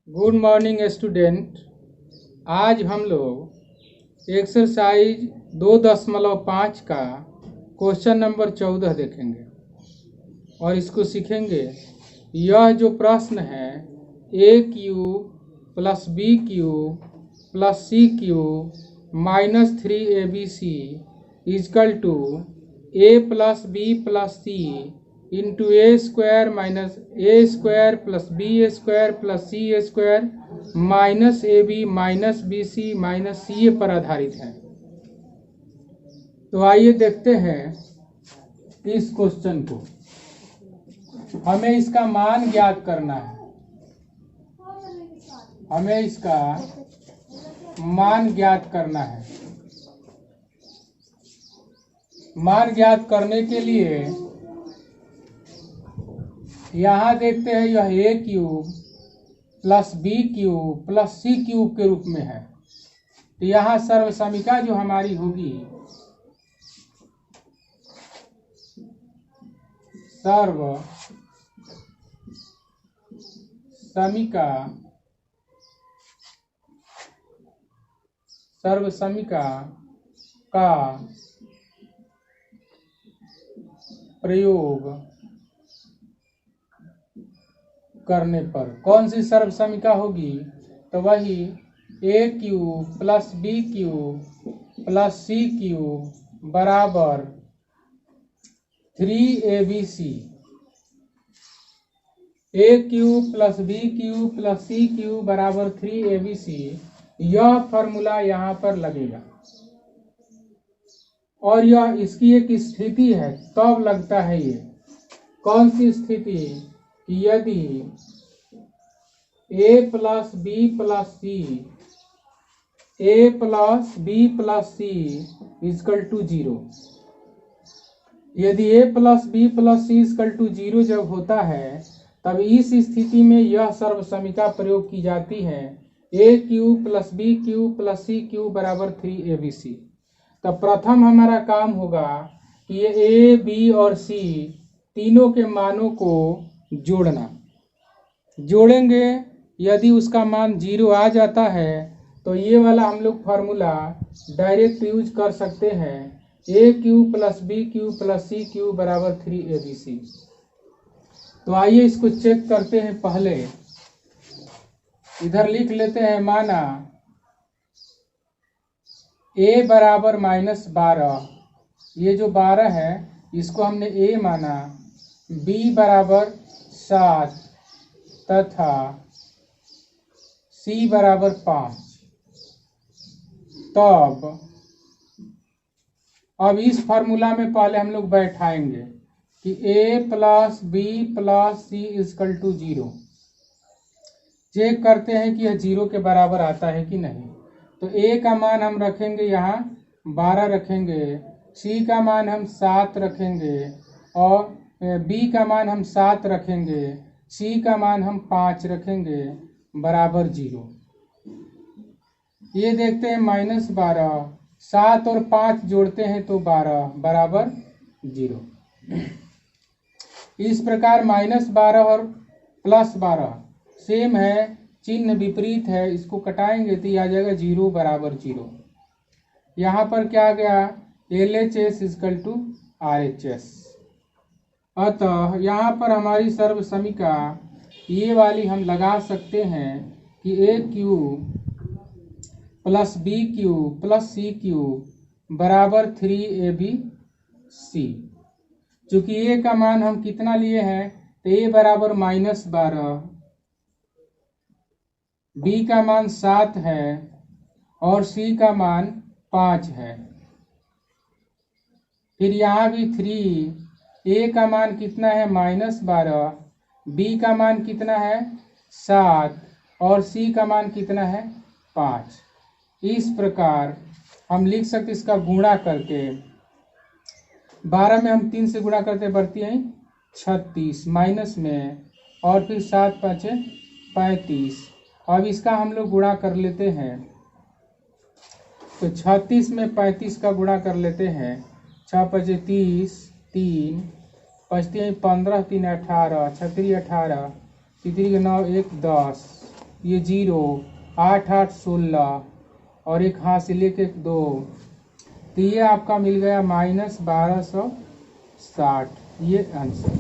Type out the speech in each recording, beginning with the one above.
Good morning student. आज हम लोग एक्सरसाइज 2.5 का क्वेश्चन नंबर 14 देखेंगे और इसको सीखेंगे। यह जो प्रश्न है A cube plus B cube plus C cube minus 3abc is equal to A plus B plus C into A square minus A square plus B square plus C square minus A B minus B C minus C A पर आधारित है। तो आइए देखते हैं इस question को। हमें इसका मान ज्ञात करना है। हमें इसका मान ज्ञात करना है। मान ज्ञात करने के लिए यहाँ देखते हैं यह A cube plus B cube plus C cube के रूप में है। तो यहाँ सर्वसमिका जो हमारी होगी सर्वसमिका का प्रयोग करने पर कौन सी सर्वसमिका होगी? तो वही A cube plus B cube plus C cube बराबर 3abc। A cube plus B cube plus C cube बराबर 3abc, यह फॉर्मूला यहाँ पर लगेगा और यह इसकी एक स्थिति है। तब लगता है ये कौन सी स्थिति कि यदि a plus B plus C equal to 0, यदि a plus B plus C equal to 0 जब होता है तब इस स्थिति में यह सर्वसमिका प्रयोग की जाती है a cube plus B cube plus C cube बराबर 3abc। तब प्रथम हमारा काम होगा कि ये a b और c तीनों के मानों को जोड़ेंगे। यदि उसका मान 0 आ जाता है तो ये वाला हम लोग फार्मूला डायरेक्ट यूज कर सकते हैं, A cube plus B cube plus C cube बराबर 3abc। तो आइए इसको चेक करते हैं। पहले इधर लिख लेते हैं, माना a बराबर -12, ये जो 12 है इसको हमने a माना, b बराबर 7 तथा c बराबर 5। तब अब इस फॉर्मूला में पहले हम लोग बैठाएंगे कि a plus B plus C equal to 0। Check करते हैं कि यह 0 के बराबर आता है कि नहीं। तो a का मान हम रखेंगे यहाँ 12 रखेंगे, c का मान हम 7 रखेंगे और b का मान हम 7 रखेंगे, c का मान हम 5 रखेंगे बराबर 0। ये देखते हैं -12, 7 और 5 जोड़ते हैं तो 12 बराबर 0। इस प्रकार -12 और +12 सेम है, चिन्ह विपरीत है, इसको कटाएंगे तो ये आ जाएगा 0 बराबर 0। यहाँ पर क्या आ गया, LHS इजकल टू RHS। अतः यहाँ पर हमारी सर्वसमिका ये वाली हम लगा सकते हैं कि A cube plus B cube plus C cube बराबर 3abc। चूंकि ए का मान हम कितना लिए हैं तो ए बराबर -12, बी का मान 7 है और सी का मान 5 है। फिर यहाँ भी 3, ए का मान कितना है -12, बी का मान कितना है 7 और सी का मान कितना है 5। इस प्रकार हम लिख सकते इसका गुणा करके, 12 में हम 3 से गुणा करते बढ़ती है 36 माइनस में और फिर 7 5 35। अब इसका हम लोग गुणा कर लेते हैं तो 36 में 35 का गुणा कर लेते हैं, 6 5 30, 3 5 3 15, 3 18, 6 3 18, 3 3 9 1 10, ये 0, 8 8 16 और एक हासिल एक 2, तो ये आपका मिल गया -1260, ये आंसर।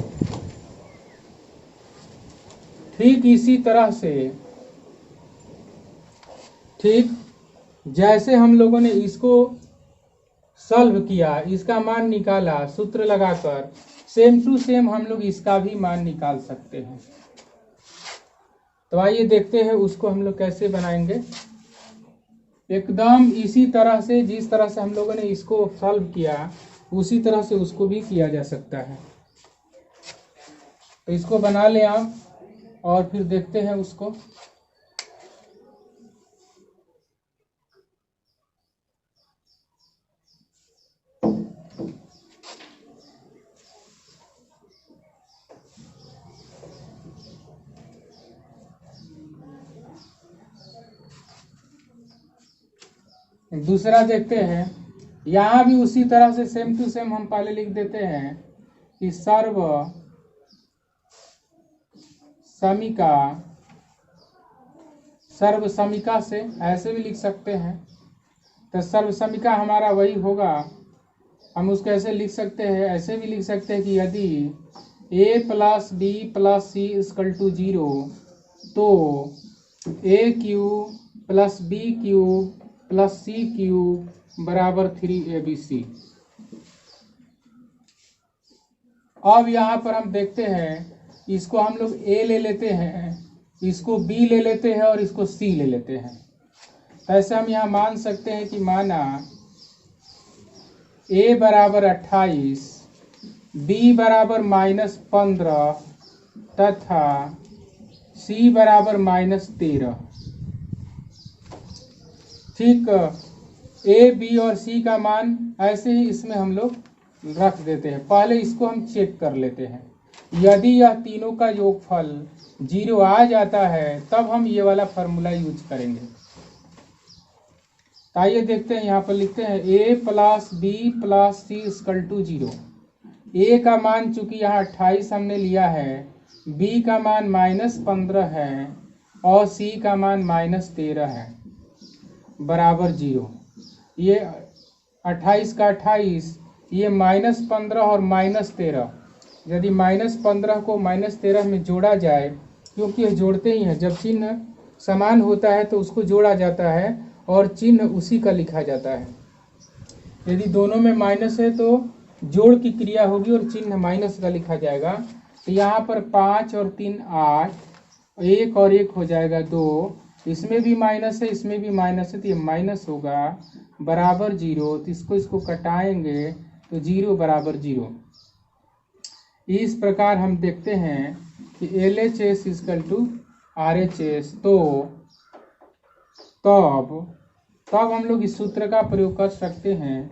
ठीक इसी तरह से, ठीक जैसे हम लोगों ने इसको सॉल्व किया, इसका मान निकाला सूत्र लगाकर, सेम टू सेम हम लोग इसका भी मान निकाल सकते हैं। तो आइए देखते हैं उसको हम लोग कैसे बनाएंगे। एकदम इसी तरह से, जिस तरह से हम लोगों ने इसको सॉल्व किया उसी तरह से उसको भी किया जा सकता है। तो इसको बना लें आप और फिर देखते हैं उसको। दूसरा देखते हैं, यहाँ भी उसी तरह से सेम टू सेम हम पहले लिख देते हैं कि सर्व समीका से ऐसे भी लिख सकते हैं। तो सर्व समीका हमारा वही होगा, हम उसको ऐसे लिख सकते हैं, ऐसे भी लिख सकते हैं कि यदि a + b + c = 0 तो a³ + b³ + c³ = 3abc। अब यहाँ पर हम देखते हैं, इसको हम लोग a ले लेते हैं, इसको b ले लेते हैं और इसको c ले लेते हैं। तो ऐसे हम यहाँ मान सकते हैं कि माना a = 28, b = -15 तथा c = -13। ठीक, a, b और c का मान ऐसे ही इसमें हम लोग रख देते हैं। पहले इसको हम चेक कर लेते हैं, यदि यह तीनों का योगफल 0 आ जाता है तब हम ये वाला फार्मूला यूज करेंगे। तो आइए देखते हैं, यहाँ पर लिखते हैं a + b + c = 0। a का मान चूंकि यहाँ 28 हमने लिया है, b का मान -15 है और c का मान -13 है, बराबर 0। ये 28 का 28, ये -15 और -13, यदि -15 को -13 में जोड़ा जाए, क्योंकि ये जोड़ते ही हैं, जब चिन्ह समान होता है तो उसको जोड़ा जाता है और चिन्ह उसी का लिखा जाता है। यदि दोनों में माइनस है तो जोड़ की क्रिया होगी और चिन्ह माइनस का लिखा जाएगा। तो यहाँ पर 5 और 3 8, 1 और 1 हो जाएगा 2, इसमें भी माइनस है इसमें भी माइनस है, तो ये माइनस होगा, बराबर 0। तो इसको कटाएंगे तो 0 = 0। इस प्रकार हम देखते हैं कि LHS = RHS। तो तब हम लोग इस सूत्र का प्रयोग कर सकते हैं,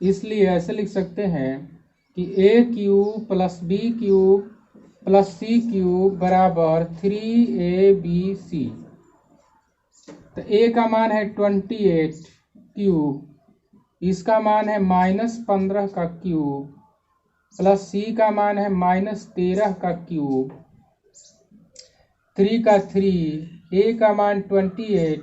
इसलिए ऐसे लिख सकते हैं कि a³ + b³ + c³ = 3abc। तो a का मान है 28³, इसका मान है -15 का क्यूब, प्लस c का मान है -13 का क्यूब, 3 का 3, a का मान 28,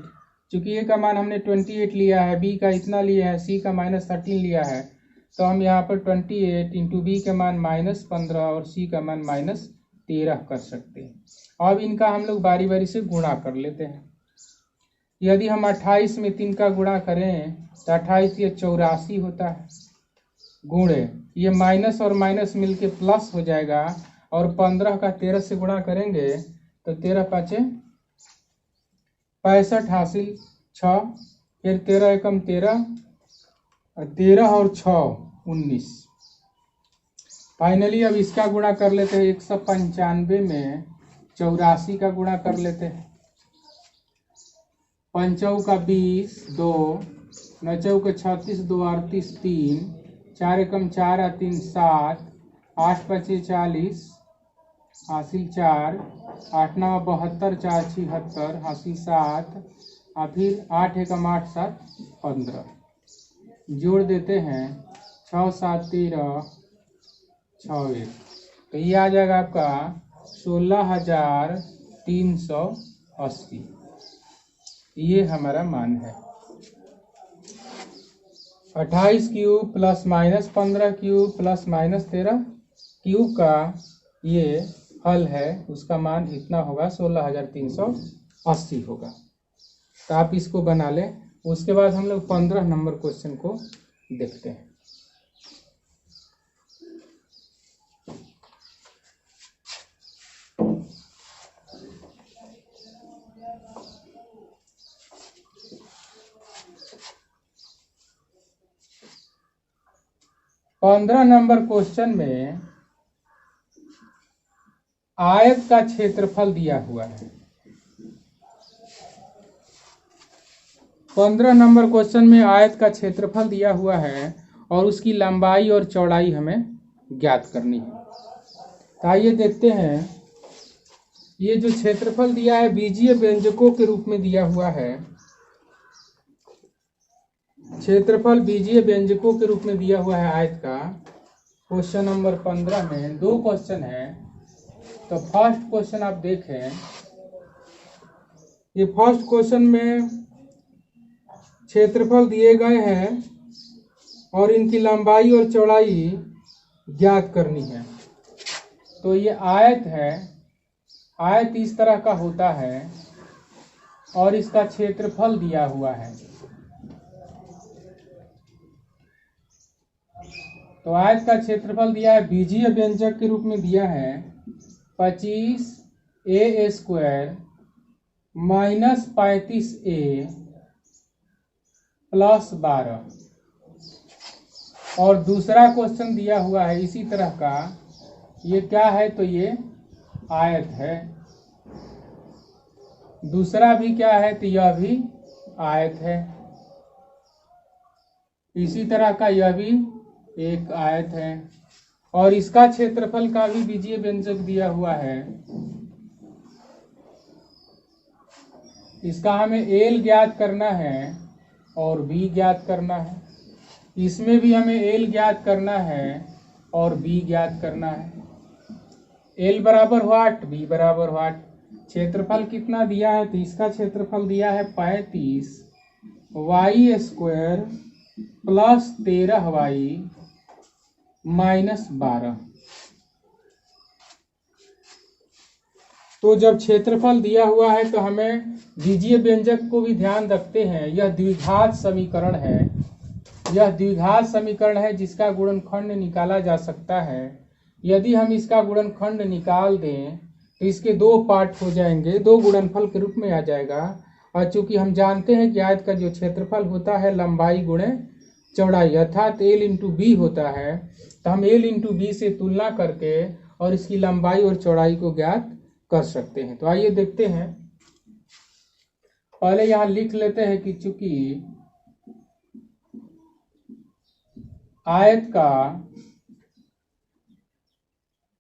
चूंकि a का मान हमने 28 लिया है, b का इतना लिया है, c का -13 लिया है, तो हम यहाँ पर 28 × b का मान -15 और c का मान -13 कर सकते हैं। अब इनका हम लोग बारी बारी से गुणा कर लेते हैं। यदि हम 28 में 3 का गुणा करें तो 28 ये 84 होता है, गुणे ये माइनस और माइनस मिलके प्लस हो जाएगा, और 15 का 13 से गुणा करेंगे तो 13 × 5 = 65 हासिल 6, फिर 13 × 1 = 13, 13 और 6 = 19। फाइनली अब इसका गुणा कर लेते हैं, 195 में 84 का गुणा कर लेते हैं। 5 का 20, 2, 9 का 36, 2 38, 3, 4 एकम 4 और 3 7, 8 5 40 हासिल 4, 8 9 72, 4 76 हासिल 7, और फिर 8 एकम 8 7 15। जोड़ देते हैं 6 7 13 6 1, तो ये आ जाएगा आपका 16,300 80, ये हमारा मान है। 28 cube plus minus 15 cube plus minus 13 cube का ये हल है, उसका मान इतना होगा 16,380 होगा। तो आप इसको बना लें। उसके बाद हम लोग 15 नंबर क्वेश्चन को देखते हैं। पंद्रह नंबर क्वेश्चन में आयत का क्षेत्रफल दिया हुआ है। 15 नंबर क्वेश्चन में आयत का क्षेत्रफल दिया हुआ है और उसकी लंबाई और चौड़ाई हमें ज्ञात करनी है। तो आइए देखते हैं। ये जो क्षेत्रफल दिया है बीजीय व्यंजकों के रूप में दिया हुआ है। क्षेत्रफल बीजीय व्यंजकों के रूप में दिया हुआ है आयत का। क्वेश्चन नंबर 15 में 2 क्वेश्चन है। तो फर्स्ट क्वेश्चन आप देखें। ये फर्स्ट क्वेश्चन में क्षेत्रफल दिए गए हैं और इनकी लंबाई और चौड़ाई ज्ञात करनी है। तो ये आयत है। आयत इस तरह का होता है और इसका क्षेत्रफल दिया हुआ है। तो आयत का क्षेत्रफल दिया है, बीजीय व्यंजक के रूप में दिया है 25a² माइनस 35a प्लस 12। और दूसरा क्वेश्चन दिया हुआ है इसी तरह का। ये क्या है? तो ये आयत है। दूसरा भी क्या है? तो यह भी आयत है। इसी तरह का यह भी एक आयत है और इसका क्षेत्रफल का भी बीजीय व्यंजक दिया हुआ है। इसका हमें एल ज्ञात करना है और बी ज्ञात करना है। इसमें भी हमें एल ज्ञात करना है और बी ज्ञात करना है। एल बराबर व्हाट, बी बराबर व्हाट। क्षेत्रफल कितना दिया है? तो इसका क्षेत्रफल दिया है 35y² प्लस 13y माइनस 12। तो जब क्षेत्रफल दिया हुआ है तो हमें बीजीय व्यंजक को भी ध्यान रखते हैं। यह द्विघात समीकरण है। यह द्विघात समीकरण है जिसका गुणनखंड निकाला जा सकता है। यदि हम इसका गुणनखंड निकाल दें तो इसके 2 पार्ट हो जाएंगे, 2 गुणनफल के रूप में आ जाएगा। और चूंकि हम जानते हैं कि आयत का जो क्षेत्रफल होता है लंबाई गुणे चौड़ाई अर्थात एल इंटू बी होता है, तो हम एल इंटू बी से तुलना करके और इसकी लंबाई और चौड़ाई को ज्ञात कर सकते हैं। तो आइए देखते हैं। पहले यहां लिख लेते हैं कि चूंकि आयत का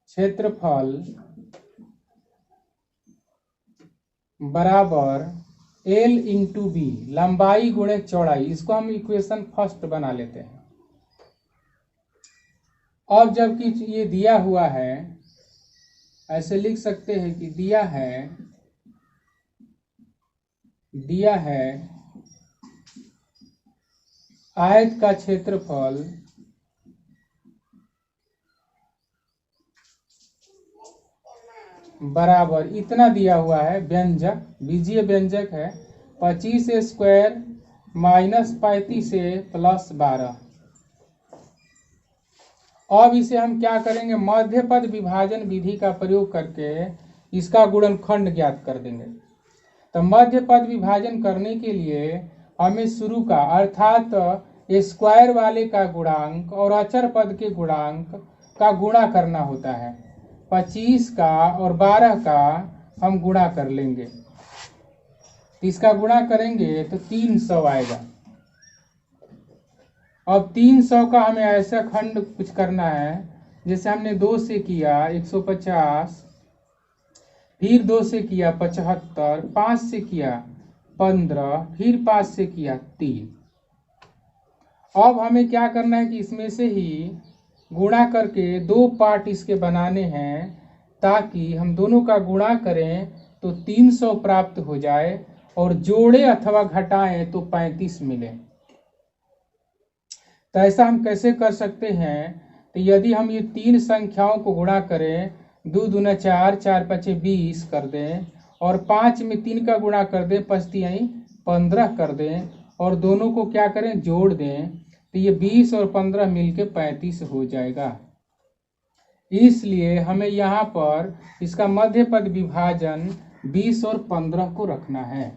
क्षेत्रफल बराबर एल इंटू बी, लंबाई गुणे चौड़ाई, इसको हम इक्वेशन फर्स्ट बना लेते हैं। और जबकि ये दिया हुआ है, ऐसे लिख सकते हैं कि दिया है आयत का क्षेत्रफल बराबर इतना दिया हुआ है, व्यंजक बीजीय व्यंजक है 25a² माइनस 35a प्लस 12। अब इसे हम क्या करेंगे? मध्य पद विभाजन विधि का प्रयोग करके इसका गुणनखंड ज्ञात कर देंगे। तो मध्य पद विभाजन करने के लिए हमें शुरू का अर्थात स्क्वायर वाले का गुणांक और अचर पद के गुणांक का गुणा करना होता है। 25 का और 12 का हम गुणा कर लेंगे। इसका गुणा करेंगे तो 300 आएगा। अब 300 का हमें ऐसा खंड कुछ करना है जैसे हमने 2 से किया 150, फिर 2 से किया 75, 5 से किया 15, फिर 5 से किया 3। अब हमें क्या करना है कि इसमें से ही गुणा करके 2 पार्ट इसके बनाने हैं ताकि हम दोनों का गुणा करें तो 300 प्राप्त हो जाए और जोड़े अथवा घटाएं तो 35 मिले। तो ऐसा हम कैसे कर सकते हैं? तो यदि हम ये तीन संख्याओं को गुणा करें, 2 दूना 4, 4 पचे 20 कर दें और 5 में 3 का गुणा कर दें, 5 तिहाई 15 कर दें और दोनों को क्या करें, जोड़ दें, तो ये 20 और 15 मिलके 35 हो जाएगा। इसलिए हमें यहाँ पर इसका मध्य पद विभाजन 20 और 15 को रखना है।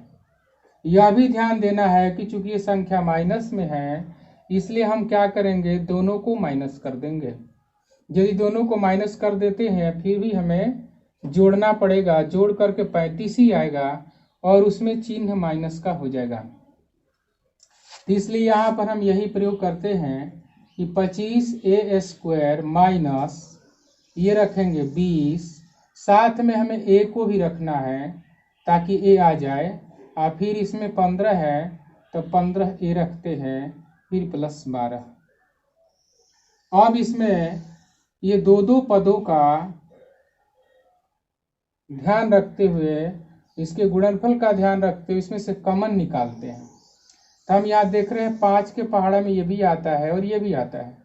यह भी ध्यान देना है कि चूंकि ये संख्या माइनस में है, इसलिए हम क्या करेंगे, दोनों को माइनस कर देंगे। यदि दोनों को माइनस कर देते हैं फिर भी हमें जोड़ना पड़ेगा, जोड़ करके 35 ही आएगा और उसमें चिन्ह माइनस का हो जाएगा। इसलिए यहाँ पर हम यही प्रयोग करते हैं कि 25a² माइनस ये रखेंगे 20, साथ में हमें a को भी रखना है ताकि a आ जाए, और फिर इसमें 15 है तो 15a रखते हैं, फिर प्लस 12। अब इसमें ये दो पदों का ध्यान रखते हुए, इसके गुणनफल का ध्यान रखते हुए इसमें से कॉमन निकालते हैं। तो हम यहाँ देख रहे हैं 5 के पहाड़ा में ये भी आता है और ये भी आता है,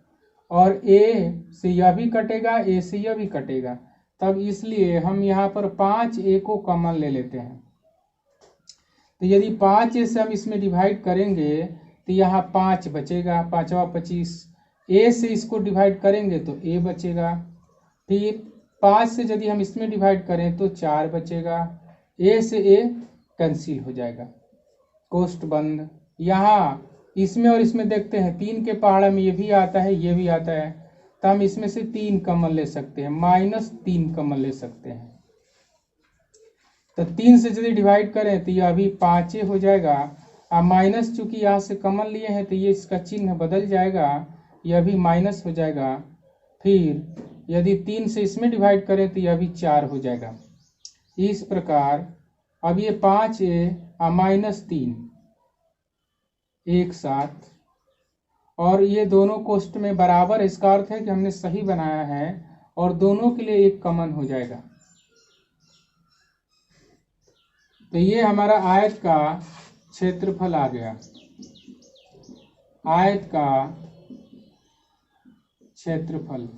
और a से यह भी कटेगा, a से यह भी कटेगा, तब इसलिए हम यहाँ पर 5a को कॉमन ले लेते हैं। तो यदि 5a से हम इसमें डिवाइड करेंगे तो यहाँ 5 बचेगा, 5वां 25, a से इसको डिवाइड करेंगे तो a बचेगा, फिर 5 से यदि हम इसमें डिवाइड करें तो 4 बचेगा, a से a कैंसिल हो जाएगा, कोष्ठ बंद। यहाँ इसमें और इसमें देखते हैं 3 के पहाड़ा में ये भी आता है, ये भी आता है, तो हम इसमें से 3 कॉमन ले सकते हैं, -3 कॉमन ले सकते हैं। तो 3 से यदि डिवाइड करें तो यह भी 5 हो जाएगा, और माइनस चूंकि यहाँ से कॉमन लिए हैं तो ये इसका चिन्ह बदल जाएगा, यह भी माइनस हो जाएगा। फिर यदि 3 से इसमें डिवाइड करें तो यह भी 4 हो जाएगा। इस प्रकार अब ये 5a और -3 एक साथ, और ये दोनों कोष्ठ में बराबर, इसका अर्थ है कि हमने सही बनाया है और दोनों के लिए एक कॉमन हो जाएगा। तो ये हमारा आयत का क्षेत्रफल आ गया, आयत का क्षेत्रफल,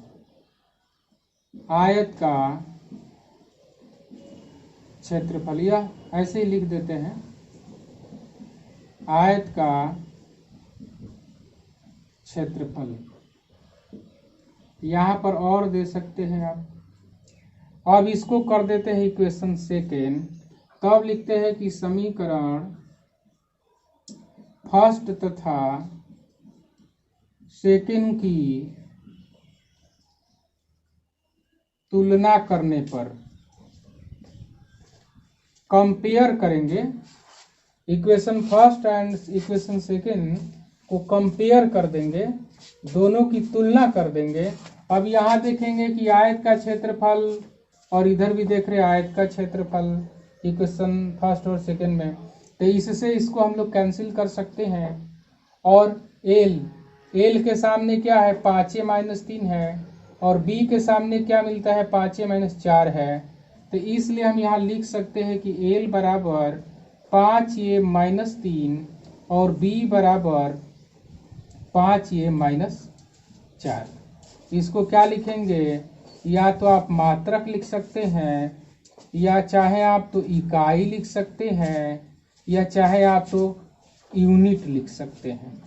आयत का क्षेत्रफल, यह ऐसे ही लिख देते हैं, आयत का क्षेत्रफल। यहाँ पर और दे सकते हैं आप। अब इसको कर देते हैं इक्वेशन सेकेंड, तब लिखते हैं कि समीकरण फर्स्ट तथा सेकेंड की तुलना करने पर, कंपेयर करेंगे, equation first and equation second को कंपेयर कर देंगे, दोनों की तुलना कर देंगे। अब यहाँ देखेंगे कि आयत का क्षेत्रफल, और इधर भी देख रहे हैं आयत का क्षेत्रफल इक्वेशन फर्स्ट और सेकेंड में, तो इससे इसको हम लोग कैंसिल कर सकते हैं। और एल के सामने क्या है, 5a - 3 है, और b के सामने क्या मिलता है, 5a - 4 है। तो इसलिए हम यहाँ लिख सकते हैं कि l बराबर 5a - 3 और b बराबर 5a - 4। इसको क्या लिखेंगे, या तो आप मात्रक लिख सकते हैं, या चाहे आप तो इकाई लिख सकते हैं, या चाहे आप तो यूनिट लिख सकते हैं।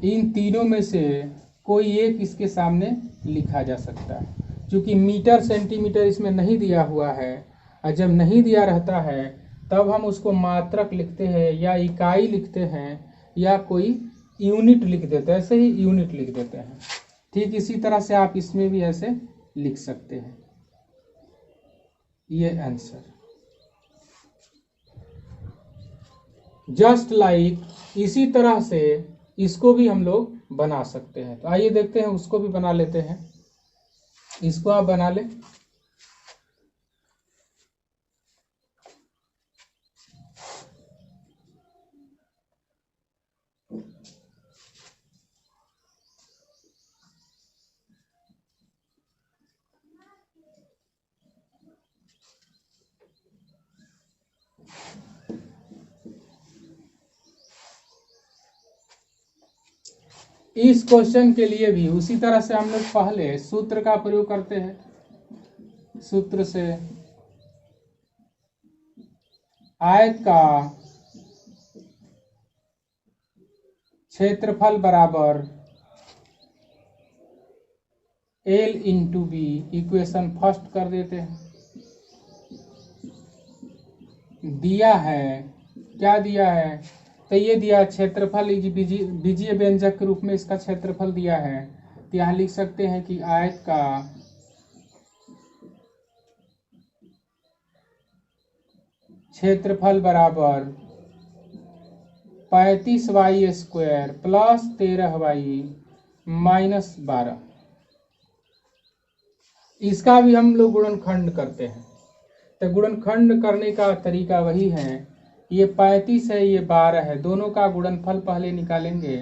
इन तीनों में से कोई एक इसके सामने लिखा जा सकता है। क्योंकि मीटर सेंटीमीटर इसमें नहीं दिया हुआ है, और जब नहीं दिया रहता है तब हम उसको मात्रक लिखते हैं, या इकाई लिखते हैं, या कोई यूनिट लिख देते हैं, ऐसे ही यूनिट लिख देते हैं। ठीक इसी तरह से आप इसमें भी ऐसे लिख सकते हैं। ये आंसर जस्ट लाइक, इसी तरह से इसको भी हम लोग बना सकते हैं। तो आइए देखते हैं, उसको भी बना लेते हैं। इसको आप बना लें। इस क्वेश्चन के लिए भी उसी तरह से हम लोग पहले सूत्र का प्रयोग करते हैं। सूत्र से आयत का क्षेत्रफल बराबर L into B, equation first कर देते हैं। दिया है, क्या दिया है, तो ये दिया क्षेत्रफल बीजीय व्यंजक के रूप में इसका क्षेत्रफल दिया है। तो यहाँ लिख सकते हैं कि आयत का क्षेत्रफल बराबर 35y² प्लस 13y माइनस 12। इसका भी हम लोग गुणनखंड करते हैं। तो गुणनखंड करने का तरीका वही है, ये 35 है, ये 12 है, दोनों का गुणनफल पहले निकालेंगे।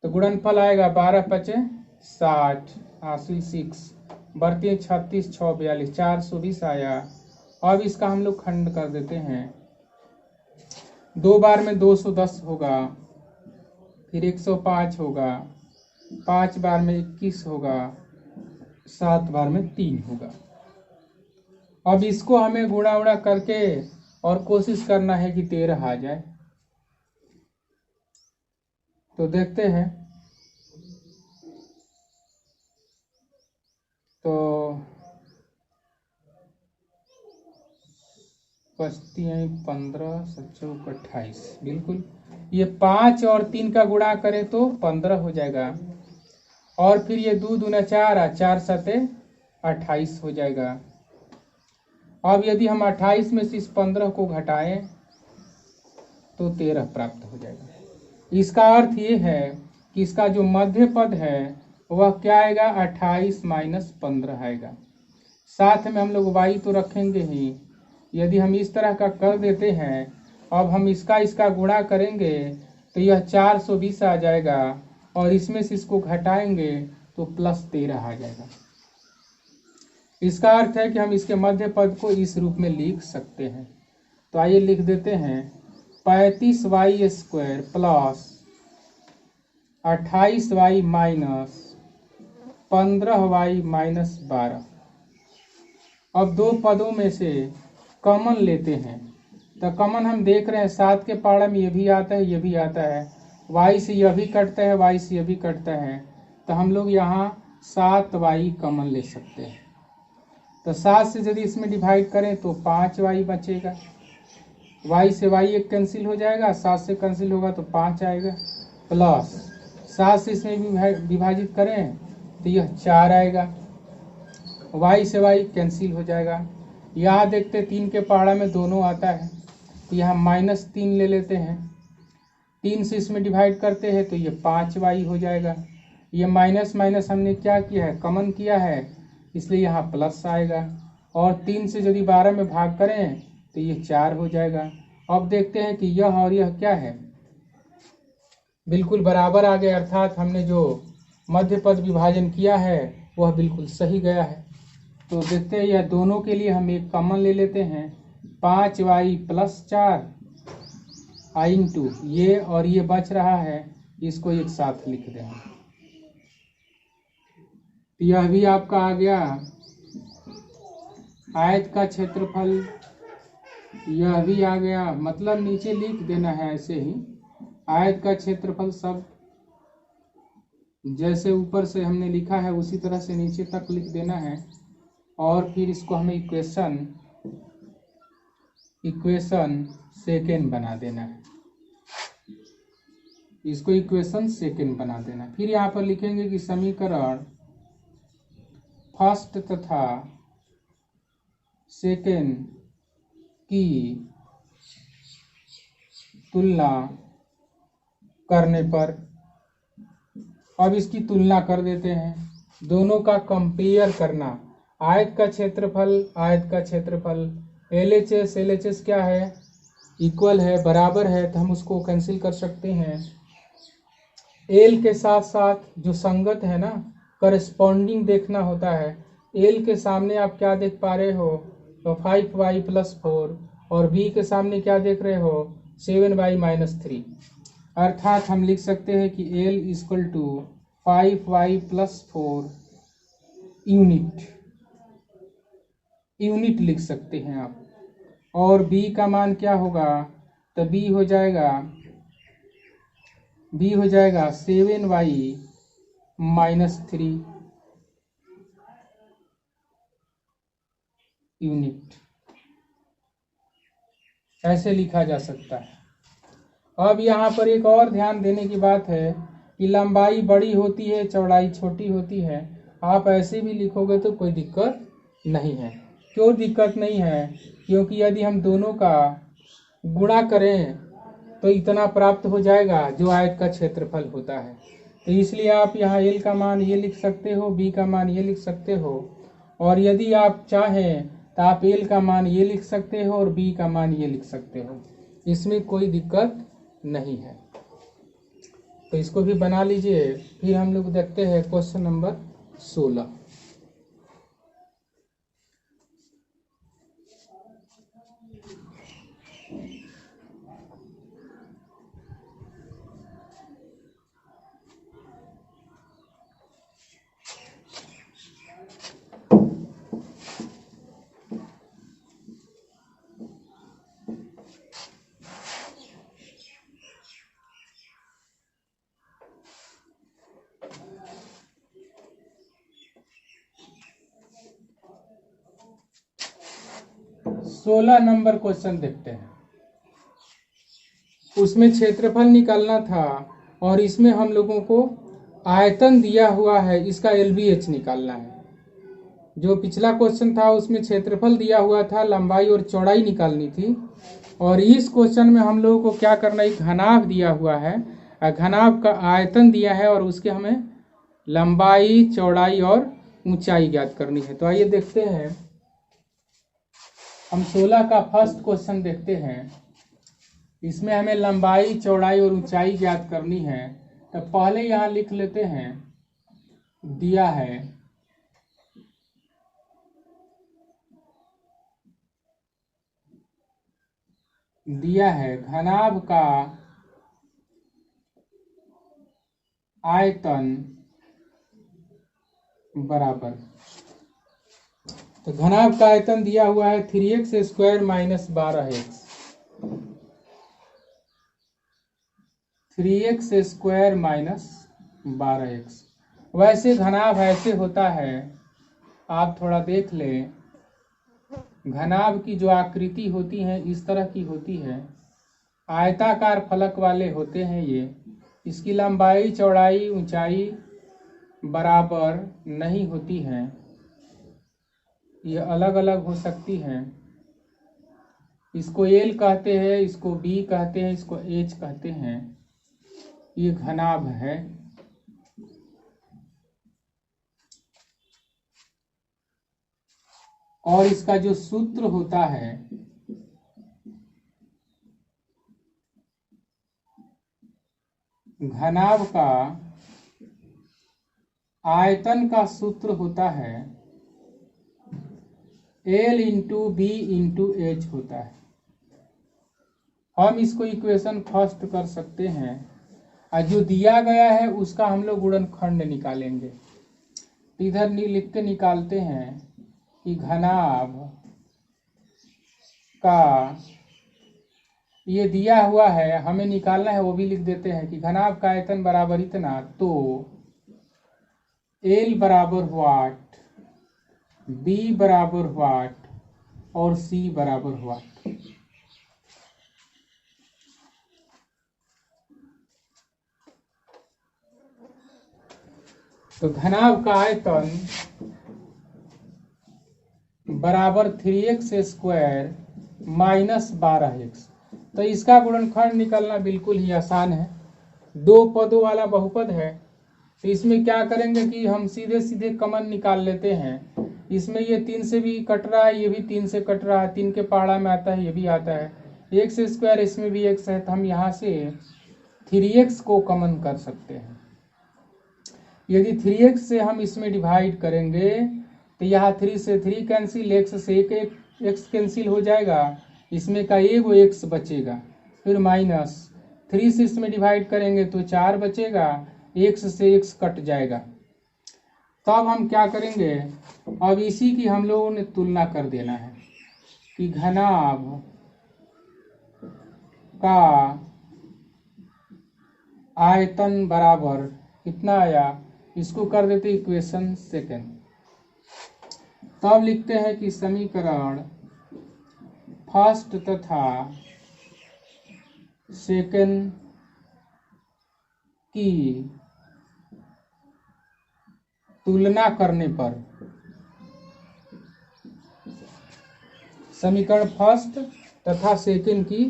तो गुणनफल आएगा 12 पचे 60, हासिल 6 बढ़ती 36 6 42 420 आया। अब इसका हम लोग खंड कर देते हैं। 2 बार में 210 होगा, फिर 105 होगा, 5 बार में 21 होगा, 7 बार में 3 होगा। अब इसको हमें गुणा उड़ा करके और कोशिश करना है कि 13 आ जाए। तो देखते हैं। तो बचती हैं 15 7 28, बिल्कुल। ये 5 और 3 का गुणा करें तो 15 हो जाएगा, और फिर ये 2 दूना 4 4 7 28 हो जाएगा। अब यदि हम 28 में से इस 15 को घटाएं तो 13 प्राप्त हो जाएगा। इसका अर्थ ये है कि इसका जो मध्य पद है वह क्या आएगा, 28 माइनस 15 आएगा। साथ में हम लोग y तो रखेंगे ही। यदि हम इस तरह का कर देते हैं, अब हम इसका गुणा करेंगे तो यह 420 आ जाएगा, और इसमें से इसको घटाएंगे तो प्लस 13 आ जाएगा। इसका अर्थ है कि हम इसके मध्य पद को इस रूप में लिख सकते हैं। तो आइए लिख देते हैं 35y² plus 28y minus 15y minus 12। अब दो पदों में से कॉमन लेते हैं। तो कॉमन हम देख रहे हैं 7 के पहाड़ा में ये भी आता है, ये भी आता है, y से यह भी कटता है, y से यह भी कटता है। तो हम लोग यहाँ 7y कॉमन ले सकते हैं। तो 7 से यदि इसमें डिवाइड करें तो 5y बचेगा, y से y एक कैंसिल हो जाएगा, 7 से कैंसिल होगा तो 5 आएगा, प्लस 7 से इसमें भी विभाजित करें तो यह 4 आएगा, y से y कैंसिल हो जाएगा। यहाँ देखते 3 के पहाड़ा में दोनों आता है, तो यहाँ -3 ले लेते हैं। 3 से इसमें डिवाइड करते हैं तो ये 5y हो जाएगा। ये माइनस माइनस हमने क्या किया है, कॉमन किया है, इसलिए यहाँ प्लस आएगा। और 3 से यदि 12 में भाग करें तो ये 4 हो जाएगा। अब देखते हैं कि यह और यह क्या है, बिल्कुल बराबर आ गए, अर्थात हमने जो मध्य पद विभाजन किया है वह बिल्कुल सही गया है। तो देखते हैं, यह दोनों के लिए हम एक कॉमन ले लेते हैं। 5y प्लस 4 i इंटू ये और ये बच रहा है, इसको एक साथ लिख देंगे। यह भी आपका आ गया आयत का क्षेत्रफल, यह भी आ गया, मतलब नीचे लिख देना है ऐसे ही, आयत का क्षेत्रफल सब जैसे ऊपर से हमने लिखा है उसी तरह से नीचे तक लिख देना है। और फिर इसको हमें इक्वेशन सेकेंड बना देना है, इसको इक्वेशन सेकेंड बना देना। फिर यहाँ पर लिखेंगे कि समीकरण फर्स्ट तथा सेकेंड की तुलना करने पर, अब इसकी तुलना कर देते हैं, दोनों का कंपेयर करना। आयत का क्षेत्रफल LHS क्या है, इक्वल है, बराबर है, तो हम उसको कैंसिल कर सकते हैं। L के साथ साथ जो संगत है ना, करस्पॉन्डिंग देखना होता है। L के सामने आप क्या देख पा रहे हो, तो 5y प्लस 4, और B के सामने क्या देख रहे हो, 7y माइनस 3। अर्थात हम लिख सकते हैं कि L equal to 5y + 4 unit लिख सकते हैं आप। और b का मान क्या होगा, तो b हो जाएगा 7y - 3 यूनिट। ऐसे लिखा जा सकता है। अब यहाँ पर एक और ध्यान देने की बात है कि लंबाई बड़ी होती है, चौड़ाई छोटी होती है। आप ऐसे भी लिखोगे तो कोई दिक्कत नहीं है। क्यों दिक्कत नहीं है? क्योंकि यदि हम दोनों का गुणा करें तो इतना प्राप्त हो जाएगा जो आयत का क्षेत्रफल होता है। तो इसलिए आप यहाँ L का मान ये लिख सकते हो, B का मान ये लिख सकते हो, और यदि आप चाहें तो आप L का मान ये लिख सकते हो और B का मान ये लिख सकते हो। इसमें कोई दिक्कत नहीं है। तो इसको भी बना लीजिए। फिर हम लोग देखते हैं क्वेश्चन नंबर 16। सोलह नंबर क्वेश्चन देखते हैं। उसमें क्षेत्रफल निकालना था और इसमें हम लोगों को आयतन दिया हुआ है, इसका LBH निकालना है। जो पिछला क्वेश्चन था उसमें क्षेत्रफल दिया हुआ था, लंबाई और चौड़ाई निकालनी थी। और इस क्वेश्चन में हम लोगों को क्या करना है, घनाभ दिया हुआ है, घनाभ का आयतन दिया है और उसके हमें लंबाई, चौड़ाई और ऊंचाई ज्ञात करनी है। तो आइए देखते हैं। हम 16 का फर्स्ट क्वेश्चन देखते हैं। इसमें हमें लंबाई, चौड़ाई और ऊंचाई ज्ञात करनी है। तो पहले यहाँ लिख लेते हैं, दिया है घनाभ का आयतन बराबर। तो घनाभ का आयतन दिया हुआ है 3x² - 12x। 3x² - 12x। वैसे घनाभ ऐसे होता है, आप थोड़ा देख लें। घनाभ की जो आकृति होती है इस तरह की होती है, आयताकार फलक वाले होते हैं ये। इसकी लंबाई, चौड़ाई, ऊंचाई बराबर नहीं होती है, ये अलग अलग हो सकती हैं। इसको L कहते हैं, इसको B कहते हैं, इसको H कहते हैं। ये घनाभ है। और इसका जो सूत्र होता है, घनाभ का आयतन का सूत्र होता है L × B × H होता है। हम इसको इक्वेशन फर्स्ट कर सकते हैं और जो दिया गया है उसका हम लोग गुणनखंड निकालेंगे। इधर लिख के निकालते हैं कि घनाभ का ये दिया हुआ है, हमें निकालना है, वो भी लिख देते हैं कि घनाभ का आयतन बराबर इतना। तो L बराबर वाट, B बराबर वाट और C बराबर वाट। तो घनाभ का आयतन बराबर 3x² - 12x। तो इसका गुणनखंड निकालना बिल्कुल ही आसान है। दो पदों वाला बहुपद है। तो इसमें क्या करेंगे कि हम सीधे सीधे कॉमन निकाल लेते हैं। इसमें ये 3 से भी कट रहा है, ये भी 3 से कट रहा है, 3 के पहाड़ा में आता है, ये भी आता है। x², इसमें भी x है, तो हम यहाँ से 3x को कॉमन कर सकते हैं। यदि 3x से हम इसमें डिवाइड करेंगे तो यहाँ 3 से 3 कैंसिल, x से एक x कैंसिल हो जाएगा, इसमें का एगो x बचेगा, फिर माइनस 3 से इसमें डिवाइड करेंगे तो 4 बचेगा, x से x कट जाएगा। तब हम क्या करेंगे, अब इसी की हम लोगों ने तुलना कर देना है कि घनाभ का आयतन बराबर कितना आया, इसको कर देते इक्वेशन सेकेंड। तब लिखते हैं कि समीकरण फर्स्ट तथा सेकेंड की तुलना करने पर, समीकरण फर्स्ट तथा सेकेंड की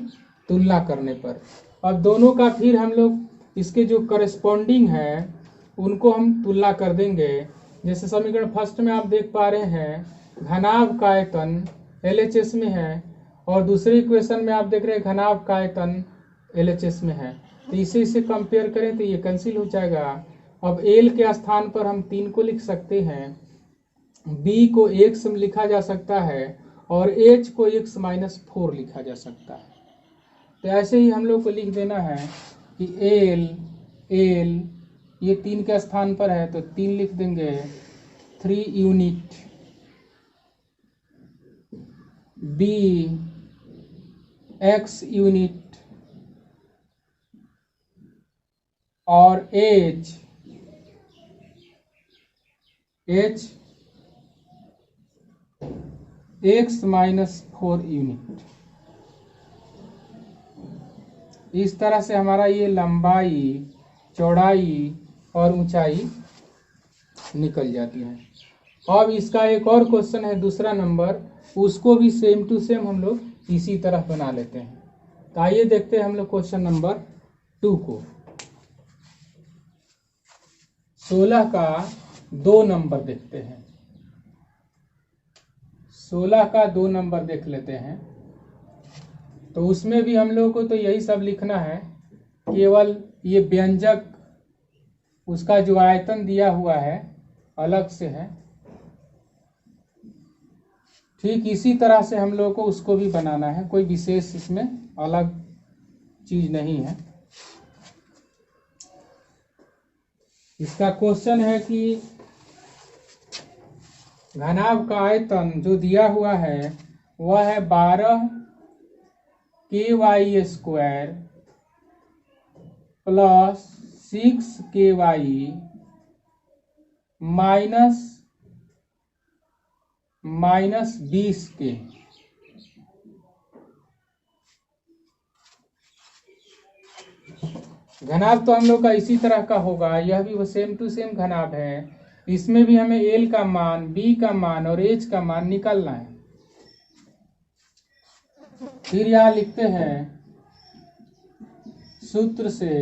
तुलना करने पर, अब दोनों का फिर हम लोग इसके जो करस्पॉन्डिंग है उनको हम तुलना कर देंगे। जैसे समीकरण फर्स्ट में आप देख पा रहे हैं घनाभ का आयतन LHS में है, और दूसरे इक्वेशन में आप देख रहे हैं घनाभ का आयतन LHS में है। तो इसे कंपेयर करें तो ये कैंसिल हो जाएगा। अब L के स्थान पर हम 3 को लिख सकते हैं, B को x में लिखा जा सकता है और H को x-4 लिखा जा सकता है। तो ऐसे ही हम लोग को लिख देना है कि L ये 3 के स्थान पर है तो 3 लिख देंगे, 3 यूनिट, B x यूनिट और H x-4 यूनिट। इस तरह से हमारा ये लंबाई, चौड़ाई और ऊंचाई निकल जाती है। अब इसका एक और क्वेश्चन है दूसरा नंबर, उसको भी सेम टू सेम हम लोग इसी तरह बना लेते हैं। तो आइए देखते हैं हम लोग क्वेश्चन नंबर 2 को। 16 का 2 नंबर देखते हैं। 16 का 2 नंबर देख लेते हैं। तो उसमें भी हम लोगों को तो यही सब लिखना है, केवल ये व्यंजक उसका जो आयतन दिया हुआ है अलग से है। ठीक इसी तरह से हम लोगों को उसको भी बनाना है, कोई विशेष इसमें अलग चीज नहीं है। इसका क्वेश्चन है कि घनाभ का आयतन जो दिया हुआ है वह है 12 KY square plus 6 KY minus 20 के। घनाभ तो हम लोग का इसी तरह का होगा, यह भी वो सेम टू सेम घनाभ है। इसमें भी हमें L का मान, B का मान और H का मान निकालना है। फिर यहां लिखते हैं सूत्र से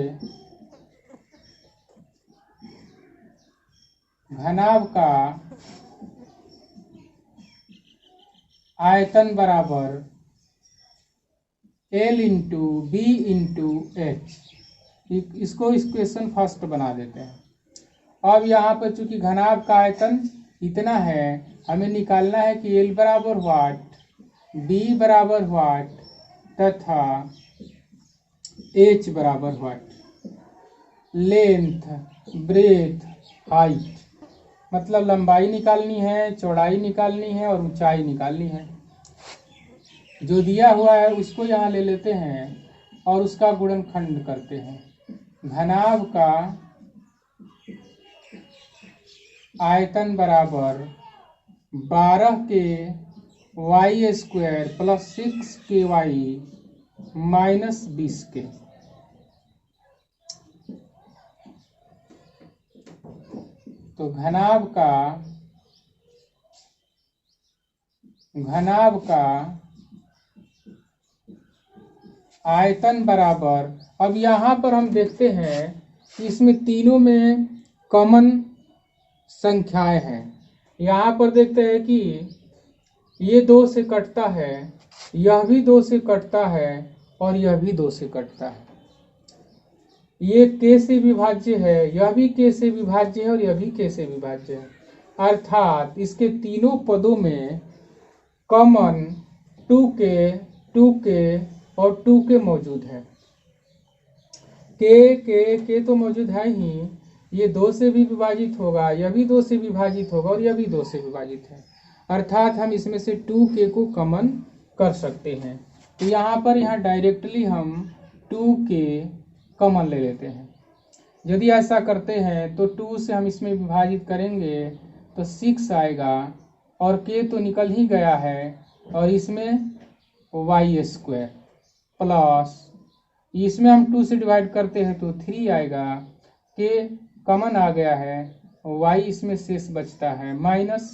घनाभ का आयतन बराबर L into B into H। इसको इक्वेशन फर्स्ट बना देते हैं। अब यहाँ पर चूंकि घनाभ का आयतन इतना है, हमें निकालना है कि L बराबर वाट, B बराबर वाट तथा H बराबर वाट। लेंथ, ब्रेथ, हाइट, मतलब लंबाई निकालनी है, चौड़ाई निकालनी है और ऊंचाई निकालनी है। जो दिया हुआ है उसको यहाँ ले लेते हैं और उसका गुणनखंड करते हैं। घनाभ का आयतन बराबर 12 के वाई स्क्वायर प्लस 6 के वाई माइनस 20 के। तो घनाभ का आयतन बराबर, अब यहाँ पर हम देखते हैं कि इसमें तीनों में कॉमन संख्याएं हैं। यहाँ पर देखते हैं कि ये 2 से कटता है, यह भी 2 से कटता है और यह भी 2 से कटता है। ये k से विभाज्य है, यह भी k से विभाज्य है और यह भी k से विभाज्य है। अर्थात इसके तीनों पदों में कॉमन 2k, 2k और 2k मौजूद है। के तो मौजूद है ही, ये 2 से भी विभाजित होगा, यह भी 2 से विभाजित होगा और यह भी 2 से विभाजित है, अर्थात हम इसमें से 2k को कॉमन कर सकते हैं। तो यहाँ डायरेक्टली हम 2k कॉमन ले लेते हैं। यदि ऐसा करते हैं तो 2 से हम इसमें विभाजित करेंगे तो 6 आएगा और k तो निकल ही गया है और इसमें y² प्लस इसमें हम 2 से डिवाइड करते हैं तो 3 आएगा, k कॉमन आ गया है, y इसमें शेष बचता है, माइनस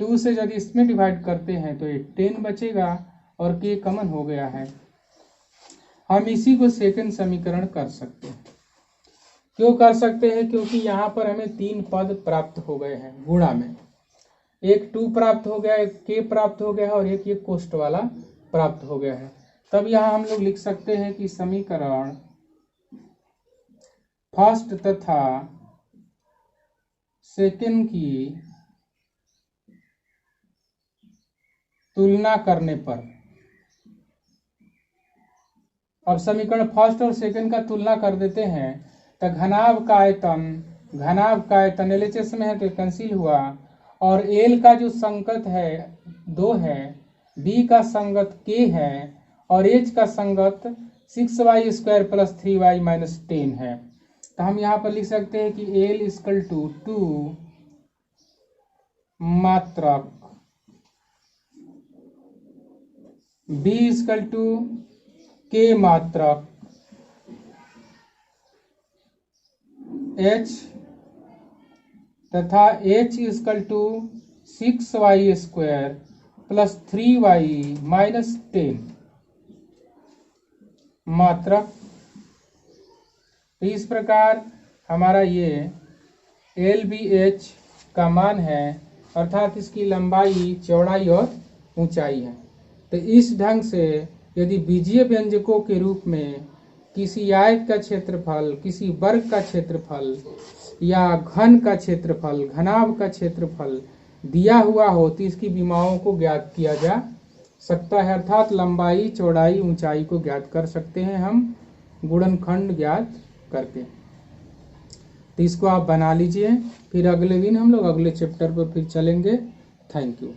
2 से यदि इसमें डिवाइड करते हैं तो ये 10 बचेगा और k कॉमन हो गया है। हम इसी को सेकंड समीकरण कर सकते हैं। क्यों कर सकते हैं? क्योंकि यहाँ पर हमें 3 पद प्राप्त हो गए हैं गुणा में, एक 2 प्राप्त हो गया, एक k प्राप्त हो गया है और एक ये कोष्ट वाला प्राप्त हो गया है। तब यहाँ हम लोग लिख सकते हैं कि समीकरण फर्स्ट तथा सेकंड की तुलना करने पर, अब समीकरण फर्स्ट और सेकंड का तुलना कर देते हैं तो घनाभ का आयतन LHS में है तो कैंसिल हुआ और L का जो संगत है 2 है, B का संगत k है और H का संगत 6y² प्लस 3y माइनस 10 है। तो हम यहाँ पर लिख सकते हैं कि L इक्वल टू 2 मात्रक, B इक्वल टू k मात्रक, H तथा H equal to 6y² plus 3y minus 10 मात्रक। इस प्रकार हमारा ये LBH का मान है, अर्थात इसकी लंबाई, चौड़ाई और ऊंचाई है। तो इस ढंग से यदि बीजीय व्यंजकों के रूप में किसी आयत का क्षेत्रफल, किसी वर्ग का क्षेत्रफल या घन का क्षेत्रफल, घनाभ का क्षेत्रफल दिया हुआ हो तो इसकी विमाओं को ज्ञात किया जा सकता है, अर्थात लंबाई, चौड़ाई, ऊंचाई को ज्ञात कर सकते हैं हम गुणनखंड ज्ञात करके। तो इसको आप बना लीजिए, फिर अगले दिन हम लोग अगले चैप्टर पर फिर चलेंगे। Thank you.